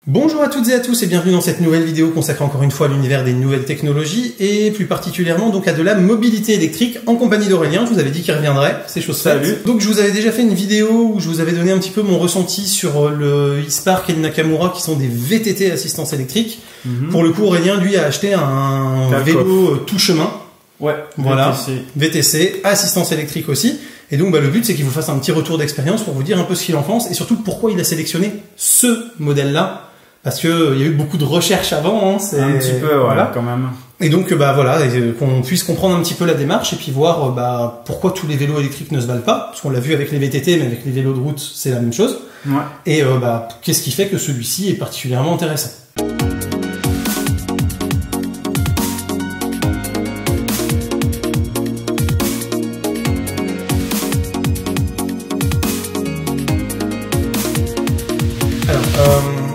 Bonjour à toutes et à tous et bienvenue dans cette nouvelle vidéo consacrée encore une fois à l'univers des nouvelles technologies et plus particulièrement donc à de la mobilité électrique en compagnie d'Aurélien. Je vous avais dit qu'il reviendrait, c'est chose faite. Donc je vous avais déjà fait une vidéo où je vous avais donné un petit peu mon ressenti sur le e-Spark et le Nakamura qui sont des VTT assistance électrique. Pour le coup, Aurélien lui a acheté un vélo tout chemin. Ouais, voilà, VTC, assistance électrique aussi. Et donc le but c'est qu'il vous fasse un petit retour d'expérience pour vous dire un peu ce qu'il en pense et surtout pourquoi il a sélectionné ce modèle-là. Parce que il y a eu beaucoup de recherches avant, hein, un petit peu, voilà, quand même. Et donc voilà, qu'on puisse comprendre un petit peu la démarche et puis voir pourquoi tous les vélos électriques ne se valent pas, parce qu'on l'a vu avec les VTT, mais avec les vélos de route c'est la même chose. Ouais. Et qu'est-ce qui fait que celui-ci est particulièrement intéressant.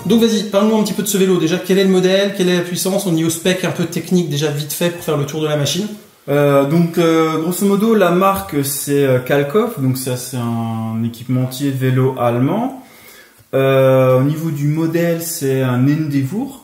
Donc vas-y, parle-nous un petit peu de ce vélo. Déjà, quel est le modèle, quelle est la puissance, au niveau spec un peu technique déjà vite fait pour faire le tour de la machine. Grosso modo, la marque c'est Kalkoff, donc ça c'est un équipementier de vélo allemand. Au niveau du modèle, c'est un Endeavour.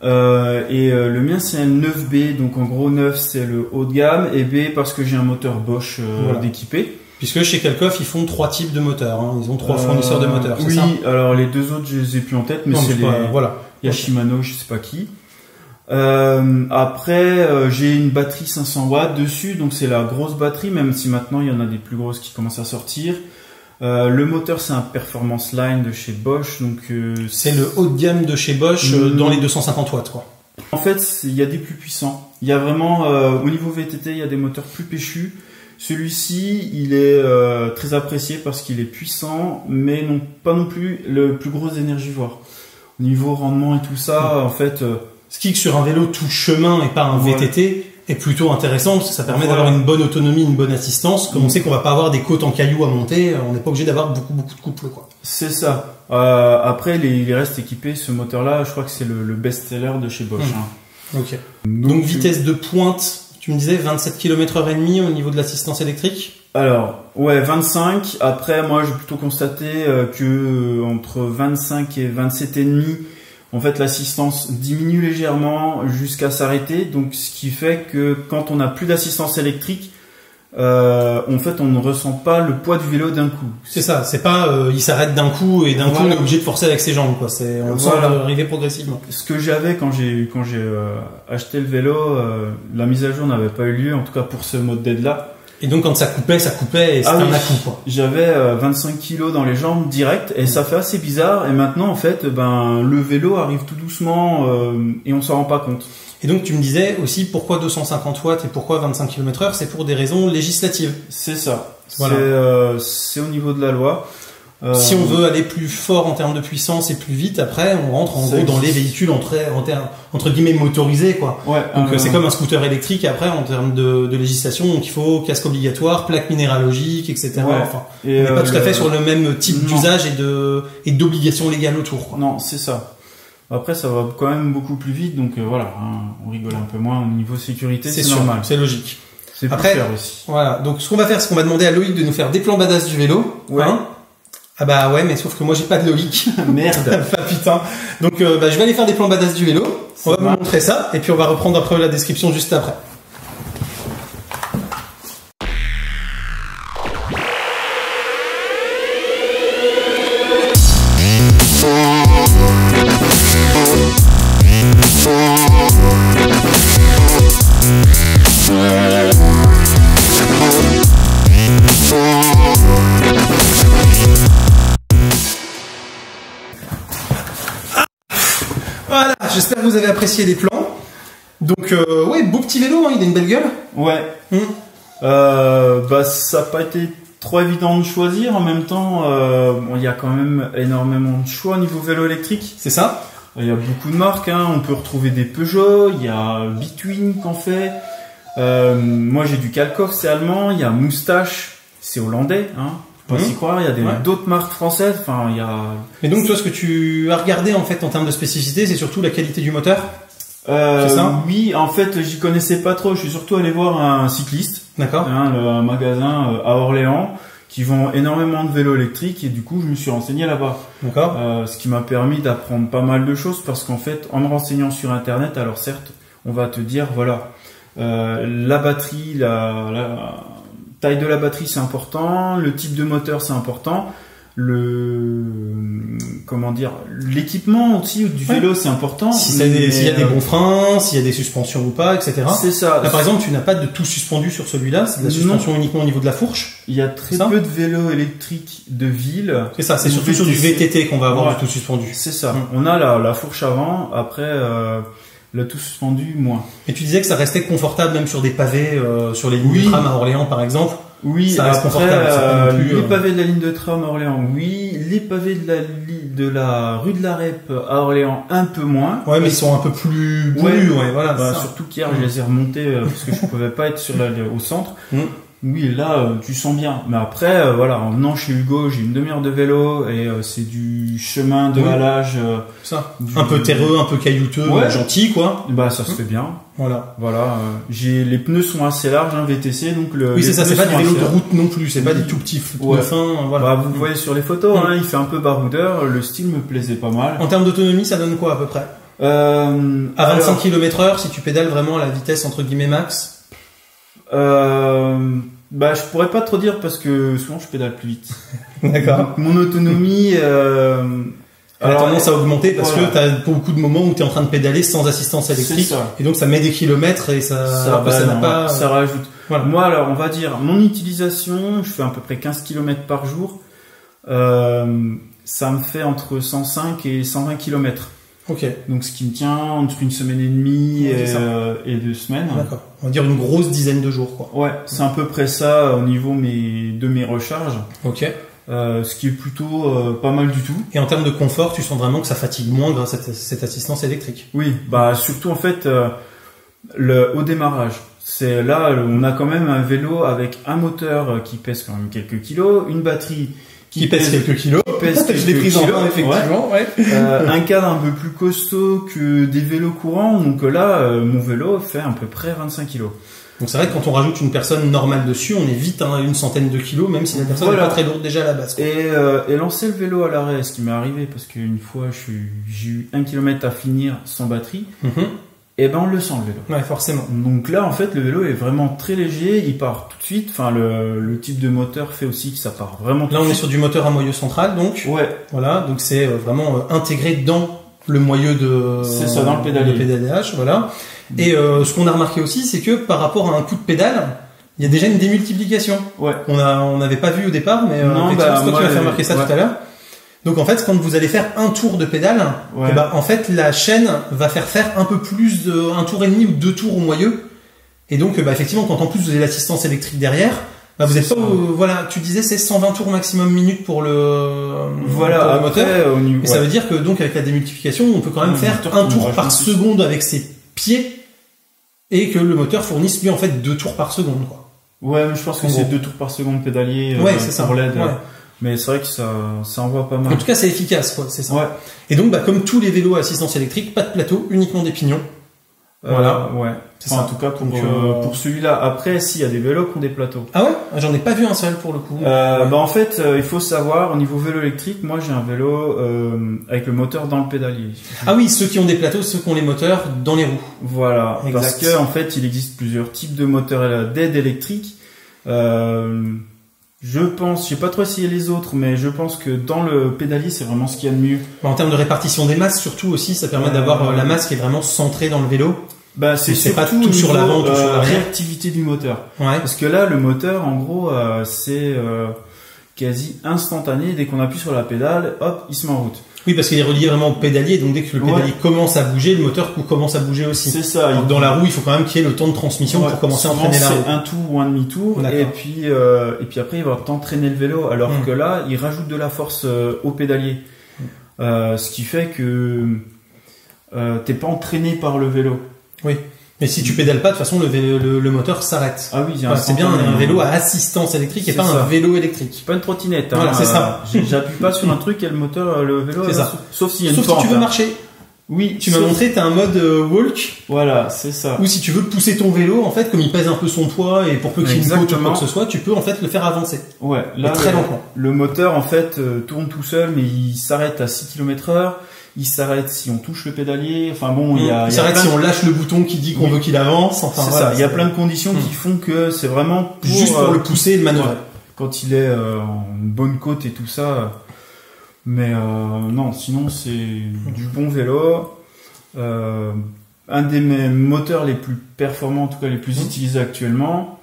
Le mien c'est un 9B, donc en gros 9 c'est le haut de gamme et B parce que j'ai un moteur Bosch d'équipé. Puisque chez Kalkoff, ils font 3 types de moteurs. Hein. Ils ont 3 fournisseurs de moteurs, c'est oui, ça? Oui, alors les deux autres, je les ai plus en tête, mais c'est les... Voilà. Il y a Shimano, je sais pas qui. Après, j'ai une batterie 500 watts dessus, donc c'est la grosse batterie, même si maintenant il y en a des plus grosses qui commencent à sortir. Le moteur, c'est un Performance Line de chez Bosch, donc... c'est le haut de gamme de chez Bosch dans les 250 watts, quoi. En fait, il y a des plus puissants. Il y a vraiment, au niveau VTT, il y a des moteurs plus péchus. Celui-ci, il est très apprécié parce qu'il est puissant, mais pas non plus le plus gros énergivore. Au niveau rendement et tout ça, en fait... Ce qui, sur un vélo tout chemin et pas un VTT, est plutôt intéressant parce que ça permet d'avoir une bonne autonomie, une bonne assistance. Comme on sait qu'on va pas avoir des côtes en cailloux à monter, on n'est pas obligé d'avoir beaucoup de couple, quoi. C'est ça. Après, il reste équipé, ce moteur-là, je crois que c'est le best-seller de chez Bosch. Hein. Ok. Donc vitesse de pointe... Tu me disais 27 km/h au niveau de l'assistance électrique? Alors, ouais, 25. Après, moi, j'ai plutôt constaté que entre 25 et 27,5, en fait, l'assistance diminue légèrement jusqu'à s'arrêter. Donc, ce qui fait que quand on n'a plus d'assistance électrique, en fait, on ne ressent pas le poids du vélo d'un coup. C'est ça. C'est pas, il s'arrête d'un coup et d'un coup on est obligé de forcer avec ses jambes, quoi. On sent arriver progressivement. Ce que j'avais quand j'ai acheté le vélo, la mise à jour n'avait pas eu lieu, en tout cas pour ce modèle-là. Et donc quand ça coupait et c'était un à-coup, quoi. J'avais 25 kilos dans les jambes direct et ça fait assez bizarre. Et maintenant, en fait, le vélo arrive tout doucement et on s'en rend pas compte. Et donc tu me disais aussi pourquoi 250 watts et pourquoi 25 km/h, c'est pour des raisons législatives. C'est ça. Voilà. C'est au niveau de la loi. Si on veut aller plus fort en termes de puissance et plus vite, après on rentre en gros dans les véhicules entre guillemets motorisés, quoi. Ouais, donc c'est comme un scooter électrique après en termes de législation, donc il faut casque obligatoire, plaque minéralogique, etc. Ouais. Enfin, on n'est pas tout à fait sur le même type d'usage et d'obligation légale autour, quoi. Non, c'est ça. Après, ça va quand même beaucoup plus vite, donc voilà, on rigole un peu moins au niveau sécurité, c'est normal. C'est logique. C'est plus cher aussi. Voilà, donc ce qu'on va faire, c'est qu'on va demander à Loïc de nous faire des plans badass du vélo. Ouais. Hein. Ah bah ouais, mais sauf que moi j'ai pas de Loïc. Merde. Ah putain. Donc je vais aller faire des plans badass du vélo. On va vous montrer ça, et puis on va reprendre après la description juste après. Voilà, j'espère que vous avez apprécié les plans. Donc, ouais, beau petit vélo, hein, il a une belle gueule. Ouais. Ça n'a pas été trop évident de choisir. En même temps, il y a quand même énormément de choix au niveau vélo électrique. C'est ça. Il y a beaucoup de marques, hein. On peut retrouver des Peugeot, il y a Bitwin qu'on fait. Moi, j'ai du Kalkoff, c'est allemand. Il y a Moustache, c'est hollandais, hein. Pas s'y croire, il y a d'autres marques françaises. Enfin, il y a. Mais donc, toi, ce que tu as regardé en fait en termes de spécificité, c'est surtout la qualité du moteur. C'est ça ? Oui, en fait, j'y connaissais pas trop. Je suis surtout allé voir un cycliste. D'accord. Un magasin à Orléans qui vendent énormément de vélos électriques et du coup je me suis renseigné là-bas. D'accord. Ce qui m'a permis d'apprendre pas mal de choses parce qu'en fait en me renseignant sur internet, alors certes on va te dire voilà la batterie, la taille de la batterie c'est important, le type de moteur c'est important, l'équipement aussi du vélo c'est important. S'il y a des bons freins, s'il y a des suspensions ou pas, etc. C'est ça. Là, par exemple, tu n'as pas de tout suspendu sur celui-là, c'est de la suspension uniquement au niveau de la fourche. Il y a très peu de vélos électriques de ville. C'est ça, c'est surtout sur du VTT qu'on va avoir du tout suspendu. C'est ça. On a la fourche avant, après le tout suspendu moins. Et tu disais que ça restait confortable même sur des pavés, sur les lignes de tram à Orléans par exemple. Oui, ça reste confortable. Les pavés de la ligne de tram à Orléans, oui. Les pavés de la rue de la Rep à Orléans, un peu moins. Ouais, mais ils sont un peu plus boulus, voilà. Surtout qu'hier, je les ai remontés parce que je pouvais pas être au centre. Oui, là, tu sens bien. Mais après, voilà, en venant chez Hugo, j'ai une demi-heure de vélo et c'est du chemin de halage. Un peu terreux, un peu caillouteux, gentil, quoi. Bah, ça se fait bien. Voilà. Les pneus sont assez larges, VTC, donc oui, c'est ça, c'est pas des vélos de route non plus, c'est pas des tout petits pneus fins, voilà. Bah, vous voyez sur les photos, il fait un peu baroudeur, le style me plaisait pas mal. En termes d'autonomie, ça donne quoi à peu près? À 25 km/h, si tu pédales vraiment à la vitesse entre guillemets max? Je pourrais pas trop dire parce que souvent je pédale plus vite. D'accord. Donc, mon autonomie, elle a tendance à augmenter parce que tu as beaucoup de moments où tu es en train de pédaler sans assistance électrique et donc ça met des kilomètres et ça rajoute. Voilà. Moi alors on va dire mon utilisation, je fais à peu près 15 km par jour. Ça me fait entre 105 et 120 km. Ok. Donc ce qui me tient entre une semaine et demie et 2 semaines. D'accord. On va dire une grosse dizaine de jours, quoi. Ouais, c'est à peu près ça au niveau de mes recharges. Ok. Ce qui est plutôt pas mal du tout. Et en termes de confort, tu sens vraiment que ça fatigue moins grâce à cette assistance électrique. Oui, surtout en fait au démarrage. C'est là on a quand même un vélo avec un moteur qui pèse quand même quelques kilos, une batterie qui pèse quelques kilos. Je l'ai pris en main, effectivement. Un cadre un peu plus costaud que des vélos courants. Donc là, mon vélo fait à peu près 25 kilos. Donc c'est vrai que quand on rajoute une personne normale dessus, on est vite à une centaine de kilos, même si la personne n'est pas très lourde déjà à la base. Et lancer le vélo à l'arrêt, ce qui m'est arrivé, parce qu'une fois, j'ai eu 1 km à finir sans batterie. Et on le sent le vélo. Ouais, forcément. Donc là, en fait, le vélo est vraiment très léger, il part tout de suite. Enfin, le type de moteur fait aussi que ça part vraiment tout de suite. Là, on est sur du moteur à moyeu central, donc. Ouais. Voilà, donc c'est vraiment intégré dans le moyeu c'est ça, dans le pédalage, voilà. Et ce qu'on a remarqué aussi, c'est que par rapport à un coup de pédale, il y a déjà une démultiplication. Ouais. On n'avait pas vu au départ, mais c'est toi qui m'as fait remarquer ça tout à l'heure. Donc en fait, quand vous allez faire un tour de pédale, en fait la chaîne va faire un peu plus un tour et demi ou 2 tours au moyeu. Et donc effectivement, quand en plus vous avez l'assistance électrique derrière, vous êtes pas tu disais c'est 120 tours maximum minute pour le moteur. Et ça veut dire que donc avec la démultiplication, on peut quand même faire un tour par seconde avec ses pieds et que le moteur fournisse lui en fait 2 tours par seconde, quoi. Ouais, mais je pense que c'est 2 tours par seconde pédalier c'est ça. Pour l'aide. Ouais. Mais c'est vrai que ça envoie pas mal. En tout cas, c'est efficace, quoi. C'est ça. Ouais. Et donc, comme tous les vélos à assistance électrique, pas de plateau, uniquement des pignons. Voilà. Ouais. En tout cas, pour celui-là. Après, il y a des vélos qui ont des plateaux. Ah ouais? J'en ai pas vu un seul pour le coup. En fait, il faut savoir, au niveau vélo électrique, moi j'ai un vélo avec le moteur dans le pédalier. Ah oui, ceux qui ont des plateaux, ceux qui ont les moteurs dans les roues. Voilà. Exact. Parce que en fait, il existe plusieurs types de moteurs d'aide électrique. Je pense, j'ai pas trop essayé les autres, mais je pense que dans le pédalier, c'est vraiment ce qu'il y a de mieux. En termes de répartition des masses, surtout aussi, ça permet d'avoir la masse qui est vraiment centrée dans le vélo. C'est pas tout sur l'avant, tout sur l'arrière. Réactivité du moteur. Ouais. Parce que là, le moteur, en gros, c'est quasi instantané. Dès qu'on appuie sur la pédale, hop, il se met en route. Oui, parce qu'il est relié vraiment au pédalier, donc dès que le pédalier commence à bouger, le moteur commence à bouger aussi. C'est ça. Donc dans la roue, il faut quand même qu'il y ait le temps de transmission pour commencer à entraîner la roue. C'est un tour ou un demi-tour, et puis après il va entraîner le vélo, alors que là, il rajoute de la force au pédalier. Ce qui fait que t'es pas entraîné par le vélo. Oui. Mais si tu pédales pas, de toute façon, le moteur s'arrête. Ah oui, c'est bien un vélo à assistance électrique et pas un vélo électrique. C'est pas une trottinette. Voilà, c'est ça. J'appuie pas sur un truc et le vélo. C'est ça. Sauf s'il y a une pente. Sauf si tu veux marcher. Oui. Tu m'as montré, t'as un mode walk. Voilà, c'est ça. Ou si tu veux pousser ton vélo, en fait, comme il pèse un peu son poids et pour peu qu'il y ait une côte ou quoi que ce soit, tu peux en fait le faire avancer. Ouais, là, très lentement. Le moteur, en fait, tourne tout seul, mais il s'arrête à 6 km/h. Il s'arrête si on touche le pédalier. Enfin bon, il s'arrête si on lâche le bouton qui dit qu'on veut qu'il avance. Enfin, c'est voilà, ça. Il y a plein de conditions qui font que c'est vraiment juste pour le pousser et le manœuvrer. Quand il est en bonne côte et tout ça. Mais non, sinon c'est du bon vélo. Un des moteurs les plus performants, en tout cas les plus utilisés actuellement.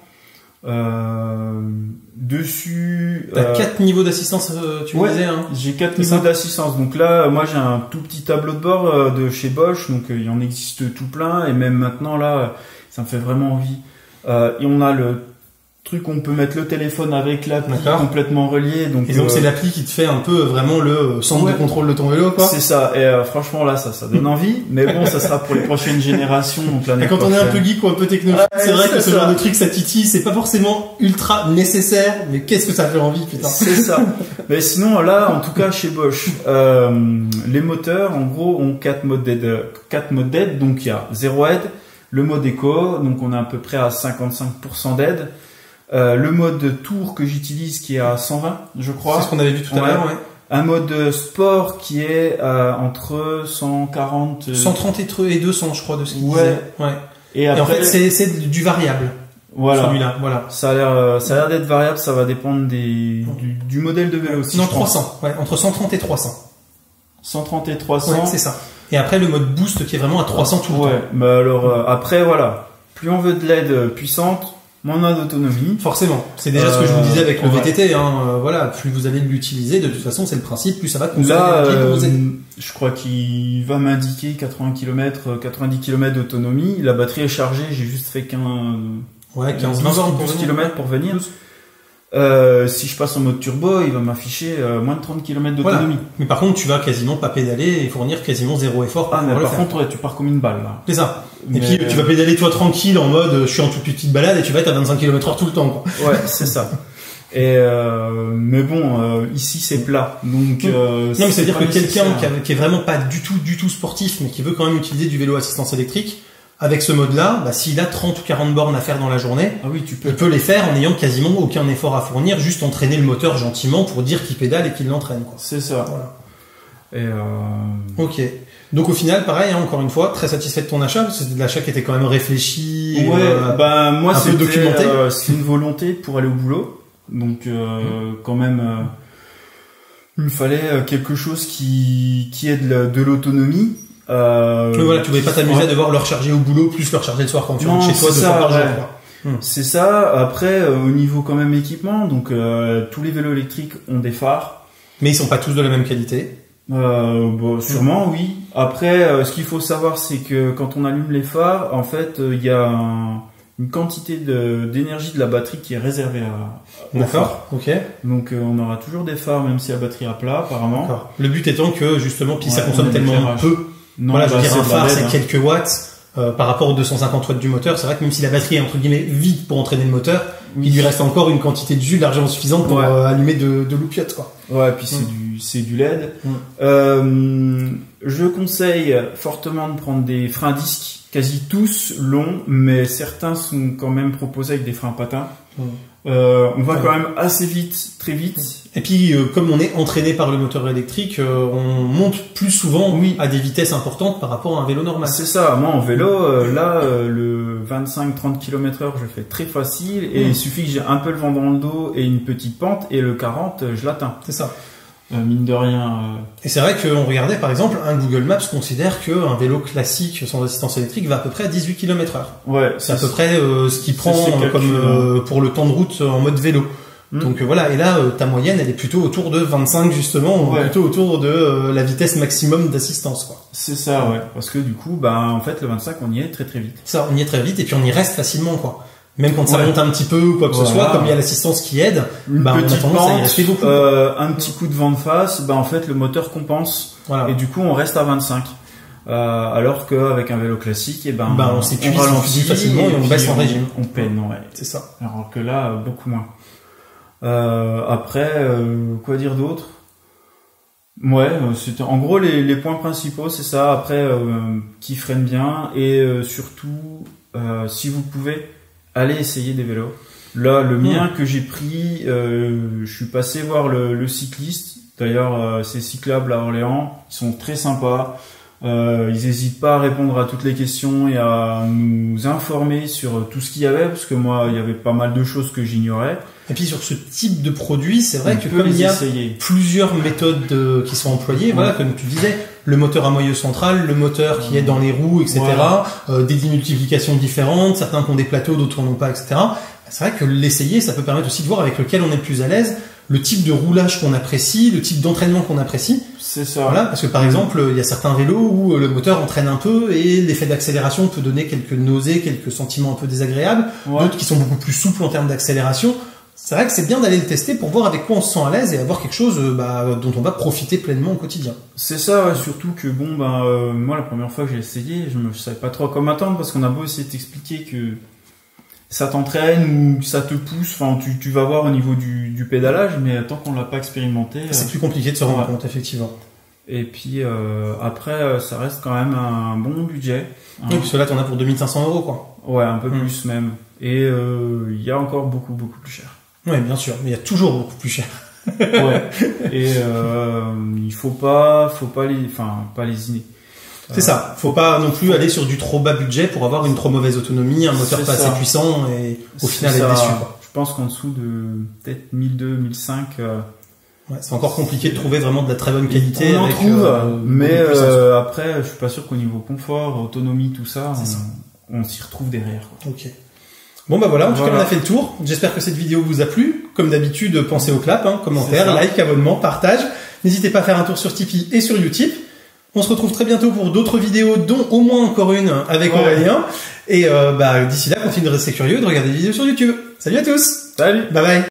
Dessus, t'as 4 niveaux d'assistance, tu me disais, hein. J'ai 4 niveaux d'assistance. Donc là, moi j'ai un tout petit tableau de bord de chez Bosch, donc il en existe tout plein, et même maintenant là, ça me fait vraiment envie. Et on a le truc où on peut mettre le téléphone avec l'appli complètement relié. Donc, et donc c'est l'appli qui te fait un peu vraiment le centre de contrôle de ton vélo, quoi. C'est ça. Et franchement là, ça donne envie. Mais bon, ça sera pour les prochaines générations. Donc l'année quand prochaine. On est un peu geek ou un peu technologique, c'est vrai que ce genre de truc, ça titille. C'est pas forcément ultra nécessaire, mais qu'est-ce que ça fait envie, putain. C'est ça. Mais sinon là, en tout cas chez Bosch, les moteurs, en gros, ont 4 modes d'aide. Donc il y a 0 aide, le mode éco, donc on est à peu près à 55% d'aide. Le mode tour que j'utilise qui est à 120, je crois. C'est ce qu'on avait vu tout à l'heure, ouais. Un mode sport qui est entre 140... 130 et 200, je crois, de ce qu'il disait. Ouais. Et après, en fait, c'est du variable. Voilà. Celui-là, voilà. Ça a l'air d'être variable, ça va dépendre du modèle de vélo aussi. Non, 300. Ouais, entre 130 et 300. 130 et 300. Ouais, c'est ça. Et après, le mode boost qui est vraiment à 300 tout le temps. Ouais. Mais alors, après, voilà. Plus on veut de l'aide puissante, moins on a d'autonomie. Forcément. C'est déjà ce que je vous disais avec le VTT, hein. Voilà. Plus vous allez l'utiliser, de toute façon, c'est le principe, plus ça va consommer d'énergie pour vous aider. Je crois qu'il va m'indiquer 90 km d'autonomie. La batterie est chargée, j'ai juste fait 15 km pour venir. Si je passe en mode turbo, il va m'afficher moins de 30 km d'autonomie. Voilà. Mais par contre, tu vas quasiment pas pédaler et fournir quasiment zéro effort. Mais par contre, tu pars comme une balle, là. C'est ça. Et puis, tu vas pédaler toi tranquille en mode, je suis en toute petite balade et tu vas être à 25 km/h tout le temps, quoi. Ouais, c'est ça. Et mais bon, ici c'est plat, donc non, mais c'est-à-dire que quelqu'un qui est vraiment pas du tout sportif, mais qui veut quand même utiliser du vélo assistance électrique, avec ce mode-là, bah, s'il a 30 ou 40 bornes à faire dans la journée, il peut les faire en n'ayant quasiment aucun effort à fournir, juste entraîner le moteur gentiment pour dire qu'il pédale et qu'il l'entraîne, quoi. C'est ça. Voilà. Et Ok. Donc au final, pareil, hein, encore une fois, très satisfait de ton achat, parce que c'était de l'achat qui était quand même réfléchi. Ouais, moi un peu documenté. C'est une volonté pour aller au boulot. Donc quand même, il me fallait quelque chose qui ait de l'autonomie. Mais voilà, tu pouvais pas t'amuser à devoir le recharger au boulot, plus le recharger le soir quand tu rentres chez toi 2 fois par jour. C'est ça. Après, au niveau quand même équipement, donc tous les vélos électriques ont des phares. Mais ils sont pas tous de la même qualité. Sûrement, oui. Après, ce qu'il faut savoir, c'est que quand on allume les phares, en fait, il y a une quantité d'énergie de la batterie qui est réservée aux phares. Ok. Donc, on aura toujours des phares, même si la batterie est à plat, apparemment. D'accord. Le but étant que, justement, puis ça consomme tellement peu. Non, voilà, je veux dire, un phare, c'est hein. quelques watts. Par rapport aux 250 watts du moteur, c'est vrai que même si la batterie est entre guillemets vide pour entraîner le moteur, il lui reste encore une quantité de jus largement suffisante pour allumer de loupiottes, quoi. Ouais, puis c'est du LED. Je conseille fortement de prendre des freins disques, quasi tous longs, mais certains sont quand même proposés avec des freins patins. On va quand même assez vite, très vite. Et puis, comme on est entraîné par le moteur électrique, on monte plus souvent à des vitesses importantes par rapport à un vélo normal. C'est ça. Moi, en vélo, le 25-30 km/h, je le fais très facile. Et il suffit que j'ai un peu le vent dans le dos et une petite pente. Et le 40, je l'atteins. C'est ça. Mine de rien. Et c'est vrai qu'on regardait, par exemple, un Google Maps considère qu'un vélo classique sans assistance électrique va à peu près à 18 km/h. Ouais. C'est à peu près ce qu'il prend comme pour le temps de route en mode vélo. Donc voilà, et là ta moyenne elle est plutôt autour de 25 justement, plutôt autour de la vitesse maximum d'assistance, quoi. C'est ça, ouais. Parce que du coup, en fait le 25 on y est très très vite. Ça, on y est très vite et puis on y reste facilement, quoi. Même quand ça monte un petit peu ou quoi que ce soit, comme il y a l'assistance qui aide, on a tendance à y rester beaucoup. Un petit coup de vent de face, en fait le moteur compense et du coup on reste à 25. Alors qu'avec un vélo classique, on s'épuise plus facilement et on baisse en régime. On peine, c'est ça. Alors que là, beaucoup moins. Après, quoi dire d'autre? Ouais, c'était en gros les points principaux, c'est ça. Après, qui freine bien et surtout, si vous pouvez, allez essayer des vélos. Là, le mien que j'ai pris, je suis passé voir le cycliste. D'ailleurs, c'est Cyclable à Orléans. Ils sont très sympas. Ils n'hésitent pas à répondre à toutes les questions et à nous informer sur tout ce qu'il y avait, parce que moi, il y avait pas mal de choses que j'ignorais. Et puis sur ce type de produit, c'est vrai que comme il y a plusieurs méthodes qui sont employées, voilà, comme tu disais, le moteur à moyeu central, le moteur qui est dans les roues, etc., des démultiplications différentes, certains qui ont des plateaux, d'autres n'ont pas, etc. C'est vrai que l'essayer, ça peut permettre aussi de voir avec lequel on est le plus à l'aise, le type de roulage qu'on apprécie, le type d'entraînement qu'on apprécie. C'est ça. Voilà, parce que par exemple, il y a certains vélos où le moteur entraîne un peu et l'effet d'accélération peut donner quelques nausées, quelques sentiments un peu désagréables. D'autres qui sont beaucoup plus souples en termes d'accélération. C'est vrai que c'est bien d'aller le tester pour voir avec quoi on se sent à l'aise et avoir quelque chose dont on va profiter pleinement au quotidien. C'est ça, surtout que moi la première fois que j'ai essayé, je savais pas trop comment m'attendre parce qu'on a beau essayer de t'expliquer que ça t'entraîne ou que ça te pousse, enfin tu vas voir au niveau du pédalage, mais tant qu'on l'a pas expérimenté, c'est plus compliqué de se rendre compte effectivement. Et puis après ça reste quand même un bon budget. Oui, parce que là t'en as pour 2500 € quoi. Ouais, un peu plus même. Et il y a encore beaucoup plus cher. Oui, bien sûr, mais il y a toujours beaucoup plus cher. Ouais. Et il faut pas lésiner. C'est ça. Faut pas non plus aller sur du trop bas budget pour avoir une trop mauvaise autonomie, un moteur pas assez puissant et au final être déçu, quoi. Je pense qu'en dessous de peut-être 1002, 1005. Ouais, c'est encore compliqué de trouver vraiment de la très bonne qualité. On en trouve, mais après, je suis pas sûr qu'au niveau confort, autonomie, tout ça, on s'y retrouve derrière, quoi. Ok. Bon bah voilà, en tout cas on a fait le tour. J'espère que cette vidéo vous a plu. Comme d'habitude, pensez au clap, commentaire, like, abonnement, partage. N'hésitez pas à faire un tour sur Tipeee et sur Utip. On se retrouve très bientôt pour d'autres vidéos, dont au moins encore une avec Aurélien. Et d'ici là, continuez de rester curieux, de regarder des vidéos sur YouTube. Salut à tous. Salut. Bye bye.